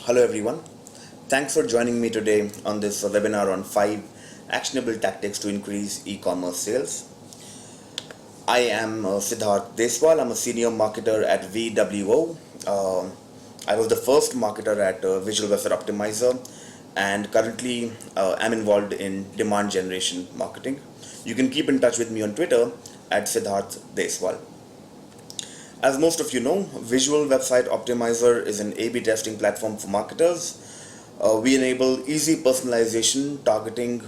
Hello everyone. Thanks for joining me today on this webinar on 5 actionable tactics to increase e-commerce sales. I am Siddharth Deswal. I'm a senior marketer at VWO. I was the first marketer at Visual Website Optimizer, and currently I'm involved in demand generation marketing. You can keep in touch with me on Twitter at Siddharth Deswal. As most of you know, Visual Website Optimizer is an A/B testing platform for marketers. We enable easy personalization, targeting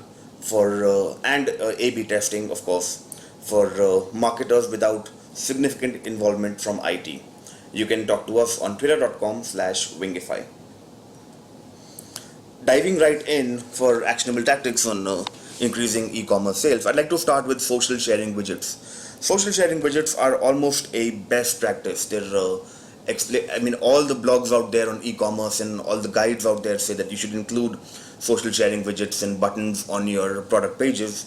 and A/B testing, of course, for marketers without significant involvement from IT. You can talk to us on twitter.com/wingify. Diving right in for actionable tactics on increasing e-commerce sales, I'd like to start with social sharing widgets. Social sharing widgets are almost a best practice. They're all the blogs out there on e-commerce and all the guides out there say that you should include social sharing widgets and buttons on your product pages.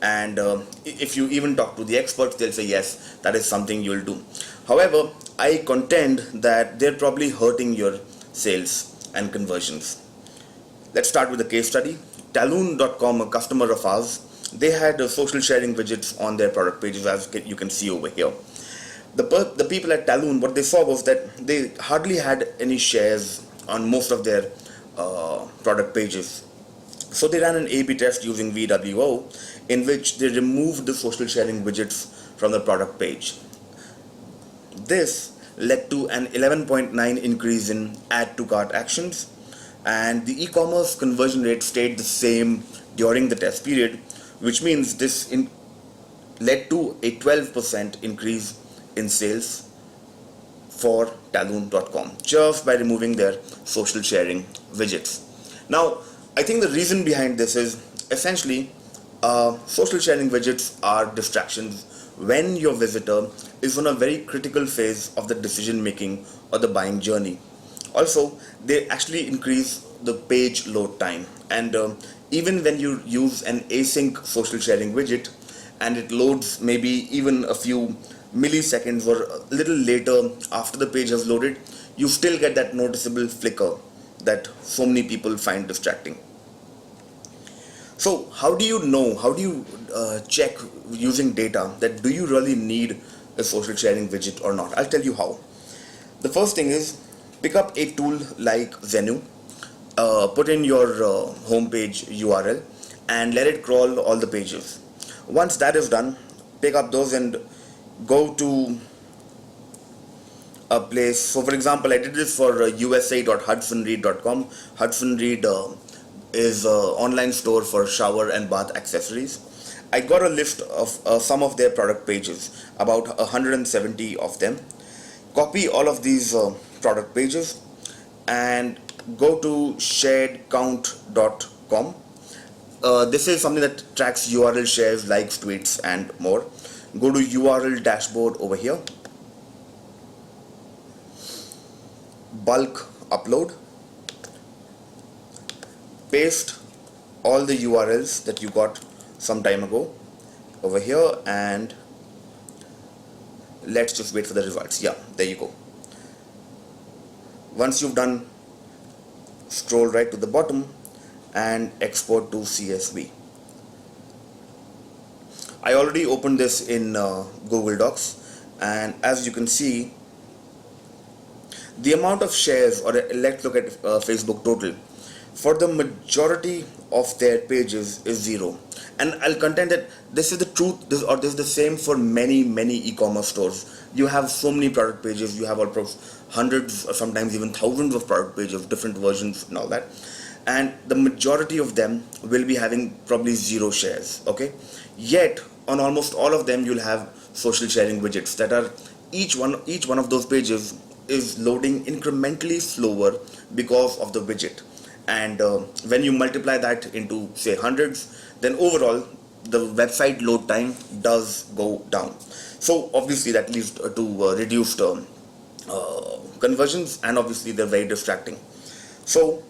And if you even talk to the experts, they'll say yes, that is something you'll do. However, I contend that they're probably hurting your sales and conversions. Let's start with a case study. Talon.com, a customer of ours, they had social sharing widgets on their product pages, as you can see over here. The people at Talon, what they saw was that they hardly had any shares on most of their product pages. So they ran an A/B test using VWO, in which they removed the social sharing widgets from the product page. This led to an 11.9 increase in add to cart actions, and the e-commerce conversion rate stayed the same during the test period, which means this led to a 12% increase in sales for Talon.com just by removing their social sharing widgets. Now, I think the reason behind this is essentially social sharing widgets are distractions when your visitor is on a very critical phase of the decision making or the buying journey. Also, they actually increase the page load time, and even when you use an async social sharing widget and it loads maybe even a few milliseconds or a little later after the page has loaded, you still get that noticeable flicker that so many people find distracting. So how do you check using data that do you really need a social sharing widget or not? I'll tell you how. The first thing is, pick up a tool like Zenu, put in your homepage URL and let it crawl all the pages. Once that is done, pick up those and go to a place. So for example, I did this for usa.hudsonreed.com. Hudson Reed is an online store for shower and bath accessories. I got a list of some of their product pages, about 170 of them. Copy all of these product pages and go to sharedcount.com. This is something that tracks URL shares, likes, tweets, and more. Go to URL dashboard over here. Bulk upload. Paste all the URLs that you got some time ago over here, and let's just wait for the results. Yeah, there you go. Once you've done, scroll right to the bottom and export to CSV. I already opened this in Google Docs, and as you can see, the amount of shares, or let's look at Facebook total, for the majority of their pages is 0. And I'll contend that this is the truth, this is the same for many e-commerce stores. You have so many product pages, you have hundreds or sometimes even thousands of product pages, different versions and all that, and the majority of them will be having probably 0 shares. Okay, yet on almost all of them you'll have social sharing widgets that are each one of those pages is loading incrementally slower because of the widget. And when you multiply that into say hundreds, then overall the website load time does go down. So obviously that leads to reduced conversions, and obviously they're very distracting. So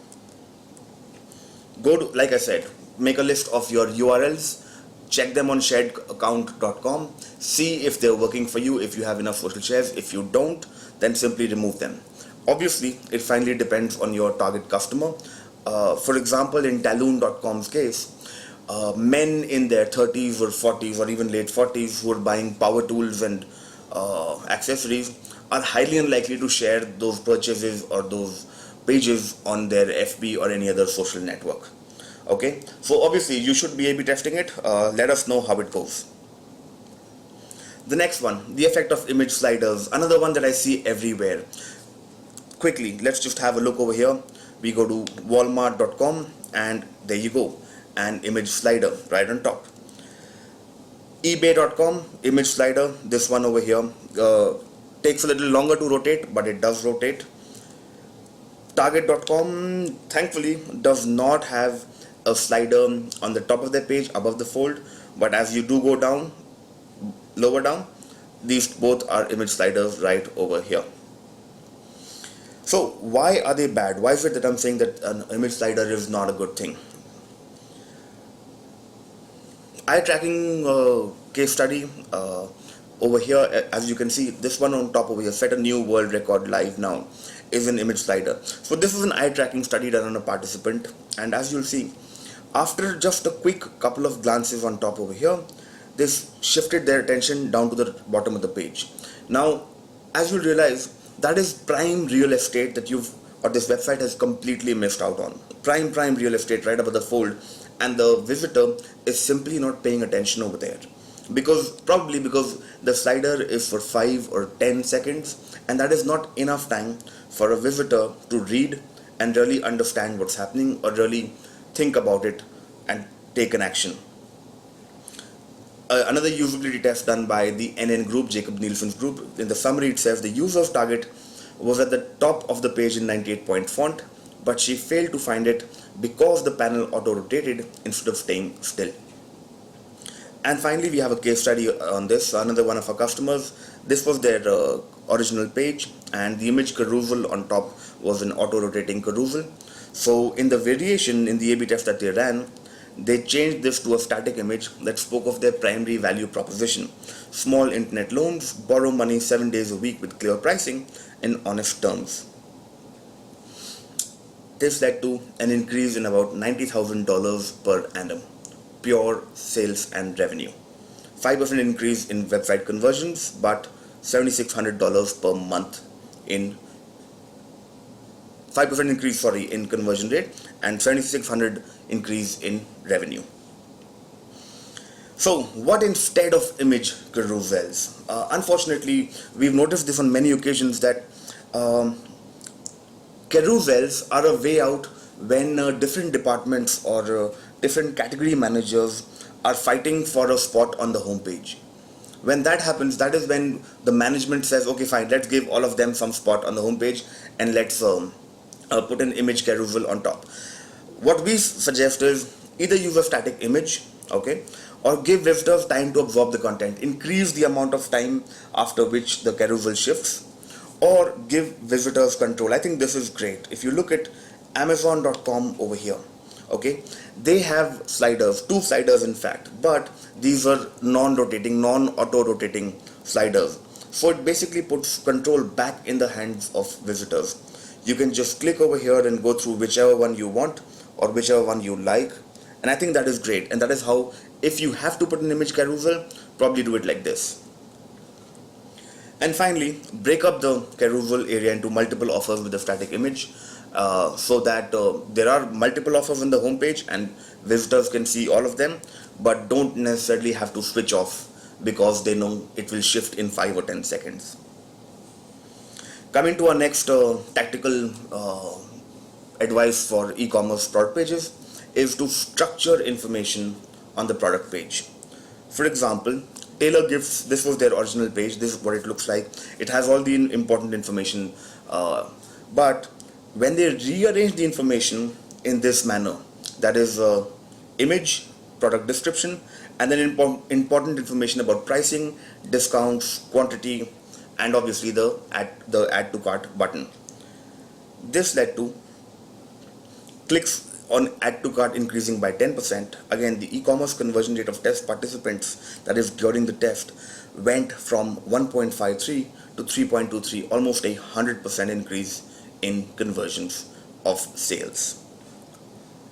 go to, like I said, make a list of your URLs, check them on sharedcount.com, see if they're working for you, if you have enough social shares. If you don't, then simply remove them. Obviously, it finally depends on your target customer. For example, in Talon.com's case, men in their 30s or 40s or even late 40s who are buying power tools and accessories are highly unlikely to share those purchases or those pages on their FB or any other social network. Okay, so obviously you should be A/B testing it. Let us know how it goes. The next one, the effect of image sliders, another one that I see everywhere. Quickly, let's just have a look over here. We go to walmart.com and there you go, an image slider right on top. ebay.com, image slider, this one over here, takes a little longer to rotate, but it does rotate. Target.com thankfully does not have a slider on the top of the page above the fold, but as you do go down, lower down, these both are image sliders right over here. So why are they bad? Why is it that I'm saying that an image slider is not a good thing? Eye tracking case study over here, as you can see, this one on top over here, set a new world record live now, is an image slider. So this is an eye tracking study done on a participant, and as you'll see, after just a quick couple of glances on top over here, this shifted their attention down to the bottom of the page. Now, as you'll realize, that is prime real estate that this website has completely missed out on. Prime real estate right above the fold, and the visitor is simply not paying attention over there. Probably because the slider is for 5 or 10 seconds, and that is not enough time for a visitor to read and really understand what's happening or really think about it and take an action. Another usability test done by the NN group, Jacob Nielsen's group, in the summary it says the user's target was at the top of the page in 98-point font, but she failed to find it because the panel auto-rotated instead of staying still. And finally, we have a case study on this, another one of our customers. This was their original page, and the image carousel on top was an auto-rotating carousel. So in the variation in the A/B test that they ran, they changed this to a static image that spoke of their primary value proposition: small internet loans, borrow money 7 days a week with clear pricing in honest terms. This led to an increase in about $90,000 per annum, pure sales and revenue. 5% increase in website conversions, but $7,600 per month in 5% increase, in conversion rate, and 7,600 increase in revenue. So what instead of image carousels? Unfortunately, we've noticed this on many occasions that carousels are a way out when different departments or different category managers are fighting for a spot on the homepage. When that happens, that is when the management says, okay, fine, let's give all of them some spot on the homepage and let's put an image carousel on top. What we suggest is either use a static image, okay, or give visitors time to absorb the content. Increase the amount of time after which the carousel shifts, or give visitors control. I think this is great. If you look at Amazon.com over here, okay, they have sliders, 2 sliders in fact, but these are non-rotating, non-auto-rotating sliders. So it basically puts control back in the hands of visitors. You can just click over here and go through whichever one you want or whichever one you like, and I think that is great. And that is how, if you have to put an image carousel, probably do it like this. And finally, break up the carousel area into multiple offers with a static image, so that there are multiple offers on the homepage and visitors can see all of them, but don't necessarily have to switch off because they know it will shift in 5 or 10 seconds. Coming to our next tactical advice for e-commerce product pages is to structure information on the product page. For example, TaylorGifts, this was their original page, this is what it looks like. It has all the important information, but when they rearrange the information in this manner, that is image, product description, and then important information about pricing, discounts, quantity, and obviously the add to cart button. This led to clicks on add to cart increasing by 10%. Again, the e-commerce conversion rate of test participants, that is during the test, went from 1.53 to 3.23, almost a 100% increase in conversions of sales.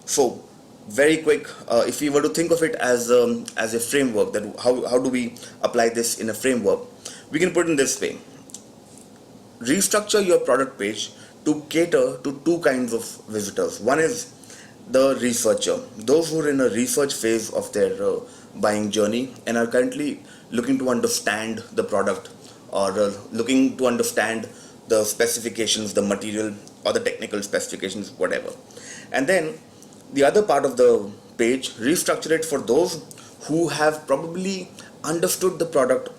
So very quick, if we were to think of it as a framework, that how do we apply this in a framework, we can put it in this way. Restructure your product page to cater to two kinds of visitors. One is the researcher, those who are in a research phase of their buying journey and are currently looking to understand the product, or looking to understand the specifications, the material or the technical specifications, whatever. And then the other part of the page, restructure it for those who have probably understood the product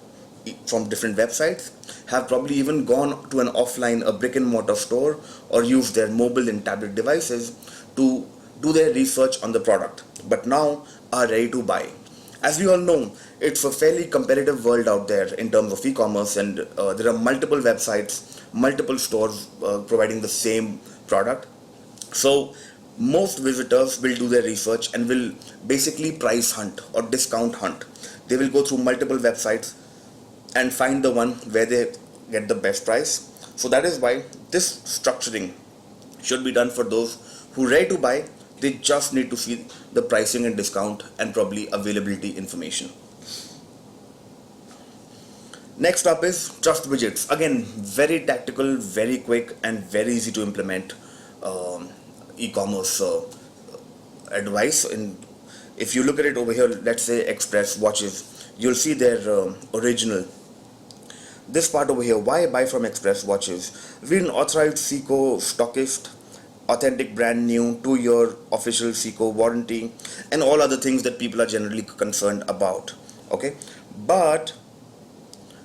from different websites, have probably even gone to an offline, a brick and mortar store, or used their mobile and tablet devices to do their research on the product, but now are ready to buy. As we all know, it's a fairly competitive world out there in terms of e-commerce, and there are multiple websites, multiple stores providing the same product. So most visitors will do their research and will basically price hunt or discount hunt. They will go through multiple websites and find the one where they get the best price. So that is why this structuring should be done for those who are ready to buy. They just need to see the pricing and discount and probably availability information. Next up is trust widgets. Again, very tactical, very quick, and very easy to implement e-commerce advice. And if you look at it over here, let's say Express watches, you'll see their original. This part over here, why buy from Express watches? We're an authorized Seiko stockist, authentic brand new, 2-year official Seiko warranty, and all other things that people are generally concerned about. Okay, but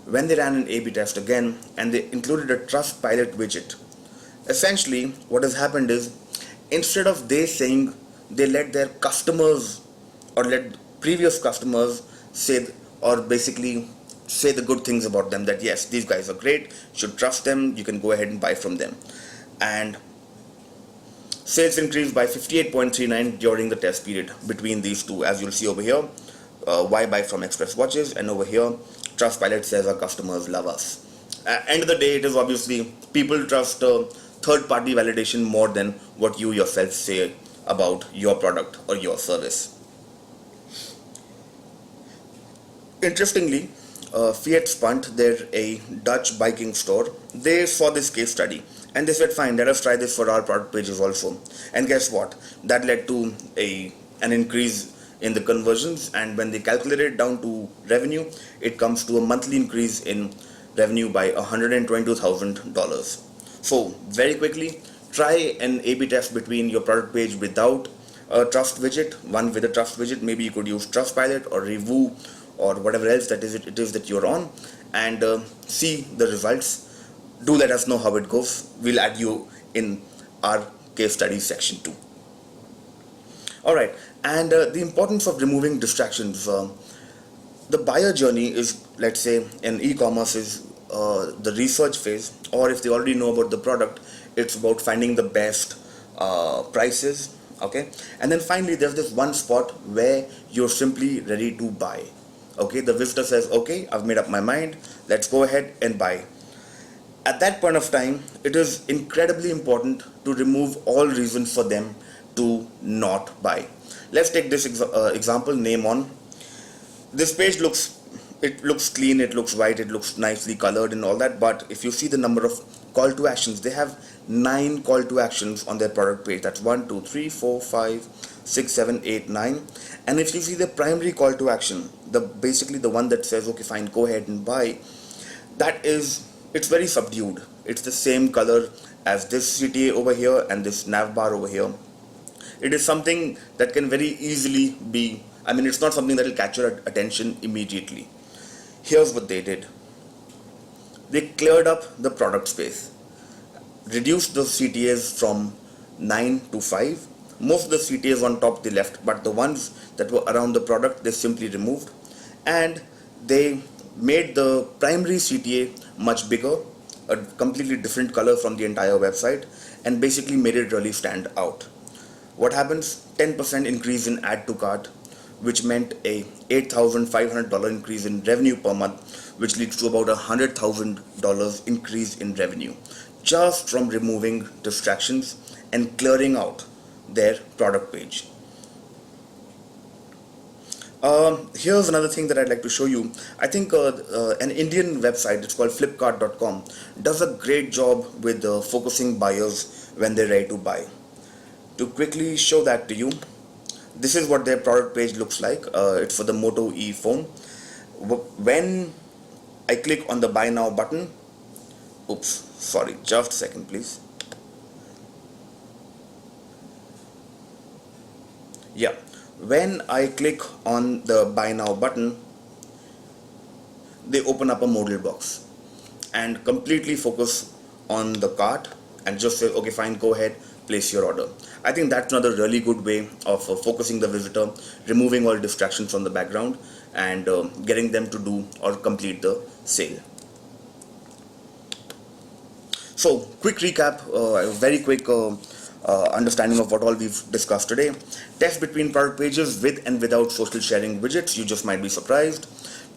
when they ran an A/B test again and they included a trust pilot widget, essentially what has happened is, instead of they saying, they let their customers or let previous customers say, or basically say the good things about them, that yes, these guys are great, should trust them, you can go ahead and buy from them. And sales increased by 58.39 during the test period between these two, as you'll see over here. Why buy from Express watches, and over here Trustpilot says our customers love us. End of the day, it is obviously people trust third-party validation more than what you yourself say about your product or your service. Interestingly, Fiat Spunt, they're a Dutch biking store. They saw this case study and they said, fine, let us try this for our product pages also. And guess what? That led to an increase in the conversions, and when they calculate it down to revenue, it comes to a monthly increase in revenue by $122,000. So very quickly, try an A/B test between your product page without a trust widget, one with a trust widget. Maybe you could use Trustpilot or Review or whatever else that it is that you're on, and see the results. Do let us know how it goes. We'll add you in our case study section too. Alright, and the importance of removing distractions. The buyer journey is, let's say in e-commerce, is the research phase, or if they already know about the product, it's about finding the best prices. Okay, and then finally there's this one spot where you're simply ready to buy. Okay, the visitor says, okay, I've made up my mind, let's go ahead and buy. At that point of time, it is incredibly important to remove all reasons for them to not buy. Let's take this example, name on. This page looks clean, it looks white, it looks nicely colored and all that, but if you see the number of call to actions, they have 9 call to actions on their product page. That's 1, 2, 3, 4, 5, 6, 7, 8, 9. And if you see the primary call to action, basically the one that says, okay, fine, go ahead and buy, it's very subdued. It's the same color as this CTA over here and this nav bar over here. It is something that can very easily be, it's not something that will catch your attention immediately. Here's what they did. They cleared up the product space, reduced the CTAs from 9 to 5. Most of the CTAs on top they left, but the ones that were around the product they simply removed, and they made the primary CTA much bigger, a completely different color from the entire website, and basically made it really stand out. What happens? 10% increase in add to cart, which meant a $8,500 increase in revenue per month, which leads to about $100,000 increase in revenue just from removing distractions and clearing out their product page. Here's another thing that I'd like to show you. I think an Indian website, it's called flipkart.com, does a great job with focusing buyers when they're ready to buy. To quickly show that to you, this is what their product page looks like. It's for the Moto E phone. When I click on the buy now button, oops, sorry, just a second please. Yeah, when I click on the buy now button, they open up a modal box and completely focus on the cart and just say, okay, fine, go ahead, place your order. I think that's another really good way of focusing the visitor, removing all distractions from the background, and getting them to do or complete the sale. So, quick recap, very quick understanding of what all we've discussed today. Test between product pages with and without social sharing widgets. You just might be surprised.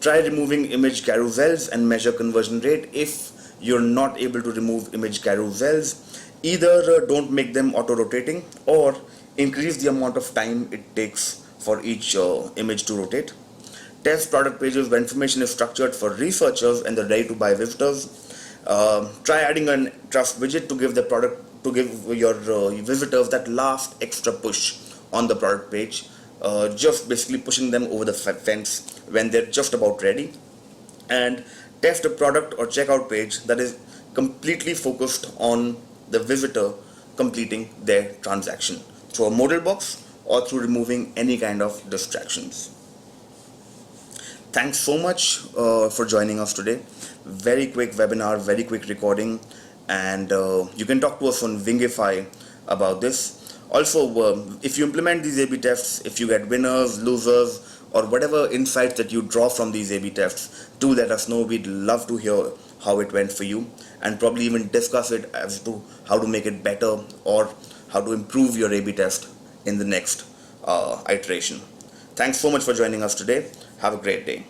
Try removing image carousels and measure conversion rate. If you're not able to remove image carousels, either don't make them auto-rotating or increase the amount of time it takes for each image to rotate. Test product pages where information is structured for researchers and the ready-to-buy visitors. Try adding a trust widget to give your visitors that last extra push on the product page, just basically pushing them over the fence when they're just about ready. And test a product or checkout page that is completely focused on the visitor completing their transaction through a modal box or through removing any kind of distractions. Thanks so much for joining us today. Very quick webinar, very quick recording, and you can talk to us on Wingify about this. Also, if you implement these A/B tests, if you get winners, losers, or whatever insights that you draw from these A/B tests, do let us know. We'd love to hear how it went for you, and probably even discuss it as to how to make it better or how to improve your A/B test in the next iteration. Thanks so much for joining us today. Have a great day.